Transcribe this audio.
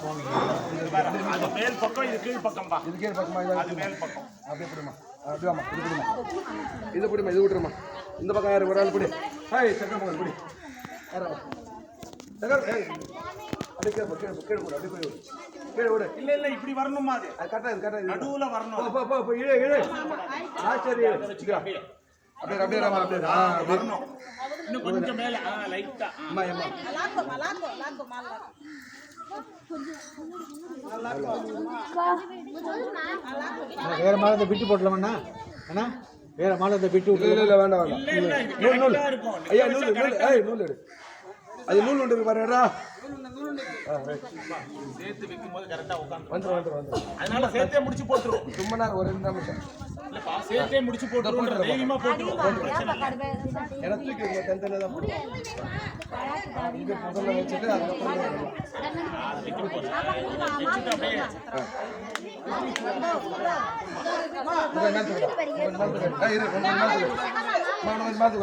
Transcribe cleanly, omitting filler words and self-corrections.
அது மேல் பக்கம், இது கீழ் பக்கம்பா. இது கீழ் பக்கமா? அது மேல் பக்கம். அப்படியே பிடிமா, அப்படியாமா, இது பிடிமா, இது பிடிமா, இது விட்டுருமா. இந்த பக்கம் யாரு ஒரு ஆள் பிடி. ஹாய் சக்கர மகன் பிடி. அப்படியே கீழே போடு, அப்படியே போய் கீழே விடு. இல்ல இல்ல இப்படி வரணுமா? அது கரெக்டா நடுவுல வரணும். போ இழு இழு. சரி அப்படியே ராமா, அப்படியே வரணும். இன்னும் கொஞ்சம் மேல லைட்டா. அம்மா அம்மா வேற மாலை பிட்டு போட்டலாமண்ணா அண்ணா, வேற மாலை பிட்டு இல்ல இல்ல வேண்டாம் வேண்டாம். நூல் ஐயா, நூல் எடு. அது நூல் ஒன்று பாருடா. சேர்த்து வைக்கும் போது கரெக்டா உட்கார்ந்து வந்து அதனால சேர்த்தே முடிச்சு போட்டுரும். ரொம்ப நேரம் ஒரு 2 நிமிஷம் இல்லப்பா, சேர்த்தே முடிச்சு போட்டுரும். தைரியமா போட்டுரும். எனக்கு தூக்கி உங்க தந்தல தான் போடு. இங்க முதல்ல வச்சிட்டு அதுக்கப்புறம் இரு 1 மாசம்